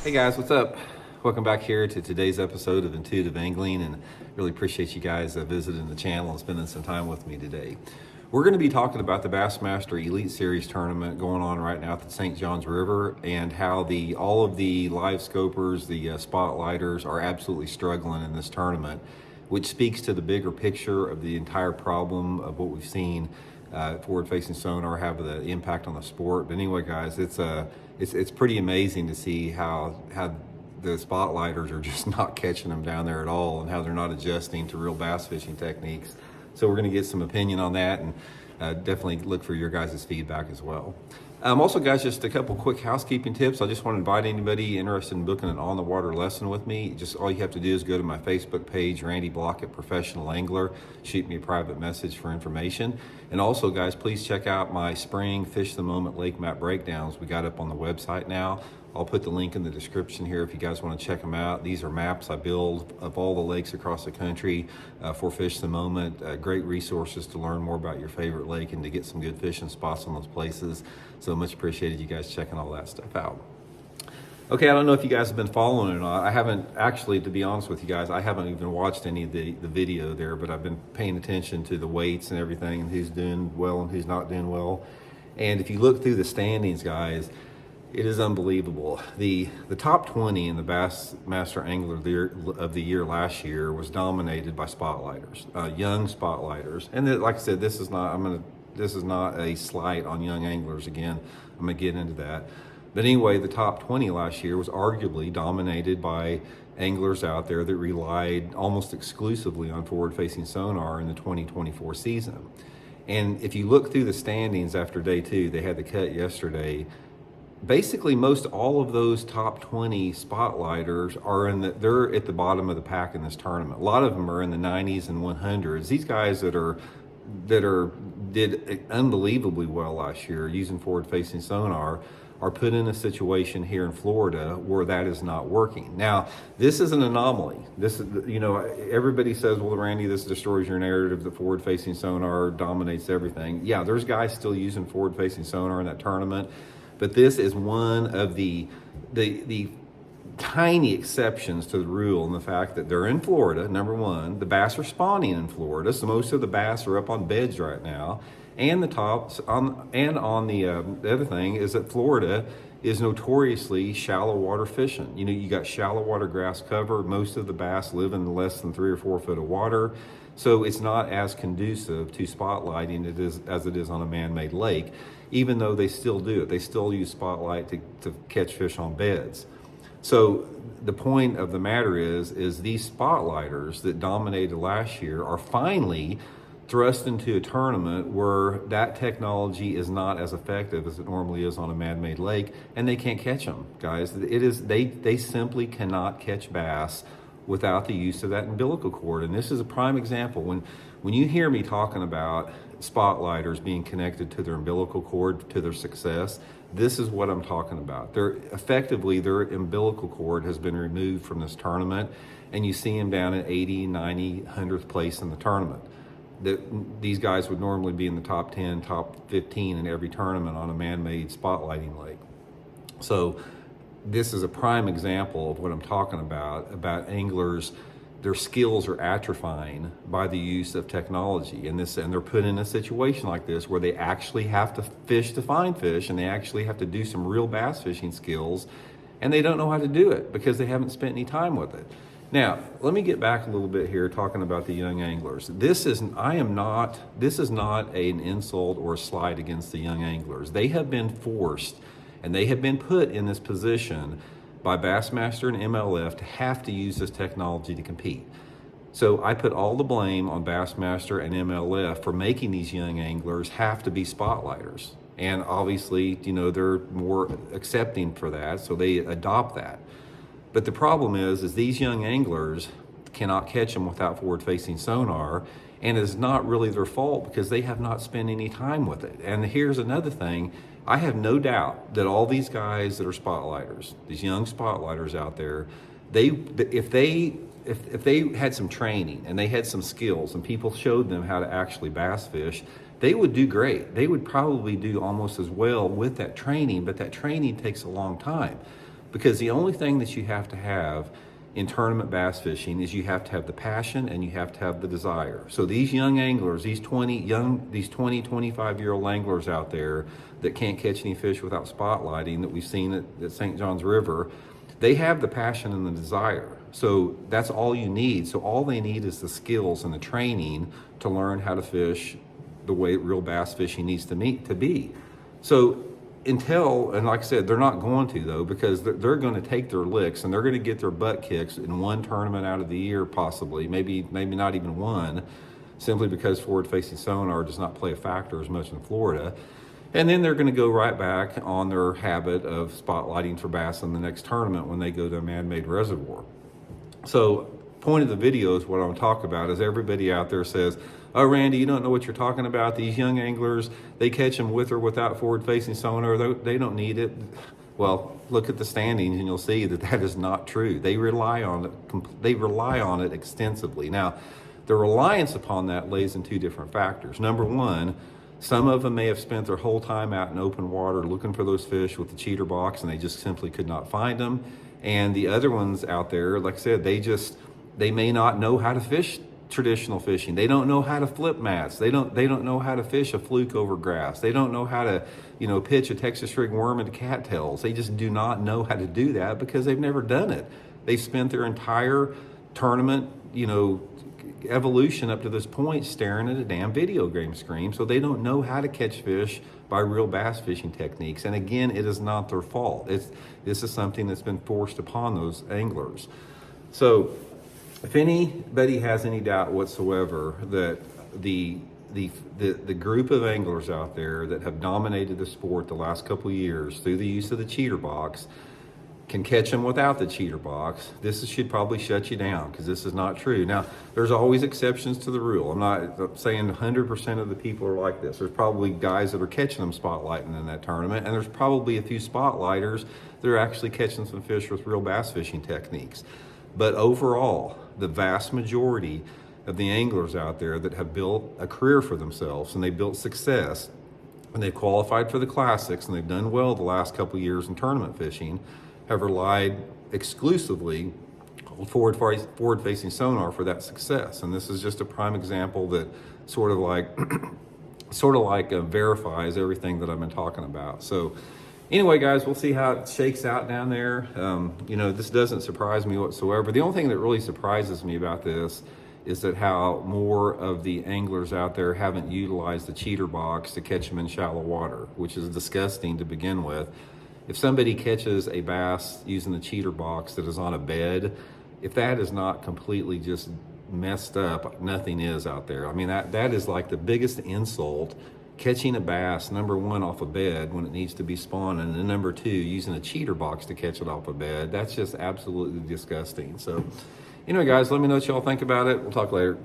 Hey guys, what's up? Welcome back here to today's episode of Intuitive Angling, and really appreciate you guys visiting the channel and spending some time with me today. We're going to be talking about the Bassmaster Elite Series tournament going on right now at the St. Johns River, and how all of the live scopers, the spotlighters, are absolutely struggling in this tournament, which speaks to the bigger picture of the entire problem of what we've seen forward-facing sonar have the impact on the sport. But anyway, guys, it's pretty amazing to see how the spotlighters are just not catching them down there at all, and how they're not adjusting to real bass fishing techniques. So we're going to get some opinion on that, and definitely look for your guys' feedback as well. Also, guys, just a couple quick housekeeping tips. I just want to invite anybody interested in booking an on-the-water lesson with me. Just all you have to do is go to my Facebook page, Randy Blaukat Professional Angler. Shoot me a private message for information. And also, guys, please check out my spring Fish the Moment lake map breakdowns we got up on the website now. I'll put the link in the description here if you guys want to check them out. These are maps I build of all the lakes across the country for Fish the Moment. Great resources to learn more about your favorite lake and to get some good fishing spots on those places. So much appreciated you guys checking all that stuff out. Okay, I don't know if you guys have been following it or not. I haven't actually, to be honest with you guys, I haven't even watched any of the video there, but I've been paying attention to the weights and everything, and who's doing well and who's not doing well. And if you look through the standings, guys, it is unbelievable. The top 20 in the Bassmaster Angler of the year last year was dominated by spotlighters, young spotlighters. And like I said, this is not a slight on young anglers. Again, I'm gonna get into that. But anyway, the top 20 last year was arguably dominated by anglers out there that relied almost exclusively on forward-facing sonar in the 2024 season. And if you look through the standings after day two, they had the cut yesterday. Basically, most all of those top 20 spotlighters they're at the bottom of the pack in this tournament. A lot of them are in the 90s and 100s. These guys did unbelievably well last year using forward-facing sonar are put in a situation here in Florida where that is not working. Now, this is an anomaly. This is, everybody says, well, Randy, this destroys your narrative that forward-facing sonar dominates everything. Yeah, there's guys still using forward-facing sonar in that tournament. But this is one of the tiny exceptions to the rule, in the fact that they're in Florida. Number one, the bass are spawning in Florida, so most of the bass are up on beds right now. And the other thing is that Florida is notoriously shallow water fishing. You got shallow water grass cover. Most of the bass live in less than 3 or 4 foot of water. So it's not as conducive to spotlighting as it is on a man-made lake, even though they still do it. They still use spotlight to catch fish on beds. So the point of the matter is these spotlighters that dominated last year are finally thrust into a tournament where that technology is not as effective as it normally is on a man-made lake, and they can't catch them, guys. They simply cannot catch bass without the use of that umbilical cord. And this is a prime example. When you hear me talking about spotlighters being connected to their umbilical cord to their success, this is what I'm talking about. Their umbilical cord has been removed from this tournament, and you see them down at 80, 90, 100th place in the tournament. These guys would normally be in the top 10, top 15 in every tournament on a man-made spotlighting lake. So this is a prime example of what I'm talking about anglers. Their skills are atrophying by the use of technology, and they're put in a situation like this where they actually have to fish to find fish, and they actually have to do some real bass fishing skills, and they don't know how to do it because they haven't spent any time with it. Now, let me get back a little bit here talking about the young anglers. This is not an insult or a slight against the young anglers. They have been forced, and they have been put in this position by Bassmaster and MLF to have to use this technology to compete. So I put all the blame on Bassmaster and MLF for making these young anglers have to be spotlighters. And obviously, they're more accepting for that, so they adopt that. But the problem is these young anglers cannot catch them without forward-facing sonar, and it's not really their fault because they have not spent any time with it. And here's another thing. I have no doubt that all these guys that are spotlighters, these young spotlighters out there, if they had some training and they had some skills and people showed them how to actually bass fish, they would do great. They would probably do almost as well with that training, but that training takes a long time. Because the only thing that you have to have in tournament bass fishing is you have to have the passion and you have to have the desire. So these young anglers, these 20, 25-year-old anglers out there that can't catch any fish without spotlighting that we've seen at St. John's River, they have the passion and the desire. So that's all you need. So all they need is the skills and the training to learn how to fish the way real bass fishing needs to be. So and like I said, they're not going to though, because they're going to take their licks and they're going to get their butt kicks in one tournament out of the year, possibly, maybe not even one, simply because forward-facing sonar does not play a factor as much in Florida. And then they're going to go right back on their habit of spotlighting for bass in the next tournament when they go to a man-made reservoir. So point of the video is what I'm talking about is everybody out there says, oh, Randy, you don't know what you're talking about. These young anglers, they catch them with or without forward-facing sonar. They don't need it. Well, look at the standings and you'll see that is not true. They rely on it extensively. Now, the reliance upon that lays in two different factors. Number one, some of them may have spent their whole time out in open water looking for those fish with the cheater box and they just simply could not find them. And the other ones out there, like I said, they may not know how to fish traditional fishing. They don't know how to flip mats. They don't know how to fish a fluke over grass. They don't know how to, pitch a Texas rig worm into cattails. They just do not know how to do that because they've never done it. They've spent their entire tournament, evolution up to this point staring at a damn video game screen. So they don't know how to catch fish by real bass fishing techniques. And again, it is not their fault. This is something that's been forced upon those anglers. So if anybody has any doubt whatsoever that the group of anglers out there that have dominated the sport the last couple of years through the use of the cheater box can catch them without the cheater box, this should probably shut you down because this is not true. Now, there's always exceptions to the rule. I'm not saying 100% of the people are like this. There's probably guys that are catching them spotlighting in that tournament, and there's probably a few spotlighters that are actually catching some fish with real bass fishing techniques. But overall, the vast majority of the anglers out there that have built a career for themselves and they built success and they've qualified for the classics and they've done well the last couple of years in tournament fishing have relied exclusively on forward-facing sonar for that success. And this is just a prime example that sort of like verifies everything that I've been talking about. So anyway, guys, we'll see how it shakes out down there. This doesn't surprise me whatsoever. The only thing that really surprises me about this is that how more of the anglers out there haven't utilized the cheater box to catch them in shallow water, which is disgusting to begin with. If somebody catches a bass using the cheater box that is on a bed, if that is not completely just messed up, nothing is out there. I mean, that is like the biggest insult. Catching a bass, number one, off a bed when it needs to be spawning, and then number two, using a cheater box to catch it off a bed. That's just absolutely disgusting. So anyway, guys, let me know what y'all think about it. We'll talk later.